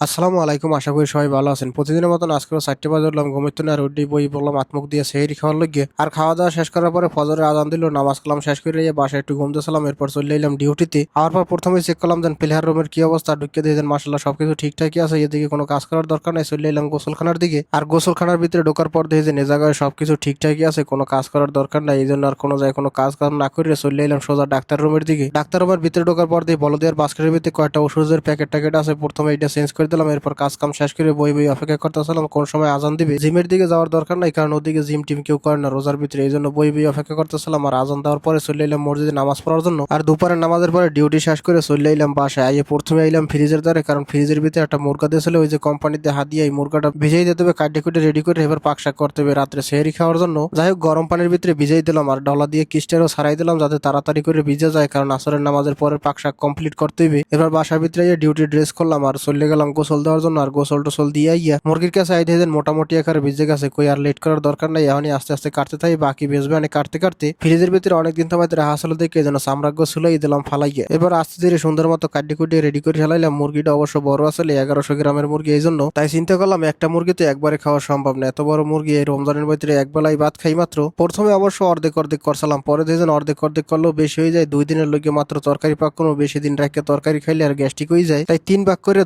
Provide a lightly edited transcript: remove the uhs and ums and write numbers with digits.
আসসালামু আলাইকুম, আশা করি সবাই ভালো আছেন। প্রতিদিনের মতন আজকেও 4টা বাজে উঠলাম, ঘুমিতে না রোডি বই বললাম আত্মুখ দিয়ে সেহরি খাওয়ার লগে। আর খাওয়া দাওয়া শেষ করার পরে ফজরের আজান দিল, নামাজ কালাম শেষ করে বাসায় একটু ঘুমতেছিলাম। এরপর চলে এলাম ডিউটিতে। আওয়ার পর প্রথমে চেক করলাম যেন প্লেয়ার রুমের কি অবস্থা, ঢুকে দিয়ে মাসাল্লাহ সবকিছু ঠিকঠাকই আছে। এদিকে কোনো কাজ করার দরকার নাই, চলে এলাম গোসলখানার দিকে। আর গোসলখানার ভিতরে ঢোকার পর দেখে যে এ জায়গায় সবকিছু ঠিকঠাকই আছে, কোনো কাজ করার দরকার নাই। এই জন্য আর কোনো জায়গায় কোনো কাজ কাম না করে চলে এলাম সোজা ডাক্তার রুমের দিকে। ডাক্তার রুমের ভিতরে ঢোকার পর দিয়ে বলদিয়ার বাস্কেটের ভিতরে কয়েকটা ওষুধের প্যাকেট ট্যাকেট আছে, প্রথমে এটা চেঞ্জ করে দিলাম। এরপর কাজ কাম শেষ করে বই বই অপেক্ষা করতেছিলাম কোন সময় আজান দিবে। জিমের দিকে যাওয়ার দরকার নাই, কারণ ওদিকে জিম টিম কেউ করে না রোজার ভিতরে, এই জন্য বই বই অপেক্ষা করতেছিলাম। আর আজান দেওয়ার পরে চলে এলাম মসজিদে নামাজ পড়ার জন্য। আর দুপুরের নামাজের পরে ডিউটি শেষ করে চলে এলাম বাসায়। আইয়ে প্রথমে আইলাম ফ্রিজের দ্বারে, কারণ ফ্রিজের ভিতরে একটা মুরগা দিয়েছিল, ওই যে কোম্পানিতে হাত দিয়ে এই মুরগাটা ভিজাই দিতে হবে, কাটে কুটে রেডি করে এবার পাক শাক করতে হবে রাত্রে সেহরি খাওয়ার জন্য। যাই হোক, গরম পানির ভিতরে ভিজাই দিলাম আর ডলা দিয়ে কিস্টারও ছাড়াই দিলাম, যাতে তাড়াতাড়ি করে ভিজে যায়, কারণ আসরের নামাজের পরে পাক শাক কমপ্লিট করতে হবে। এবার বাসার ভিতরে ডিউটি ড্রেস করলাম আর চলে গেলাম গোসল দেওয়ার জন্য। আর গোসল টোসল দিয়ে আইয়া মুরগির কাছে আই দিয়ে মোটামুটি আকারে ভিজে গেছে, কই আর লেট করার দরকার নাই। এখনই আস্তে আস্তে কাটতে থাকি, বাকি ভেজবে মানে কাটতে কাটতে। ফ্রিজের ভিতরে অনেকদিন তোমাদের রাহা ছিল দেখে যেন সাম্রাজ্য ছুলাই দিলাম ফালাইয়া। এবার আস্তে ধীরে সুন্দর মতো কাটি কুটিয়ে রেডি করে ফেলাইলাম। মুরগিটা অবশ্য বড় আসলে 1100 গ্রামের মুরগি, এই জন্য তাই চিন্তা করলাম একটা মুরগি তো একবারে খাওয়া সম্ভব না, এত বড় মুরগি এই রমজানের ভিতরে এক বেলাই ভাত খাই মাত্র। প্রথমে অবশ্য অর্ধেক অর্ধেক করছিলাম, পরে দেখেন অর্ধেক অর্ধেক করলেও বেশি হয়ে যায়। 2 দিনের লগে মাত্র তরকারি পাক কোনো, বেশি দিন রাখে তরকারি খাইলে আর গ্যাস্ট্রিক হয়ে যায়, তাই 3 ভাগ করে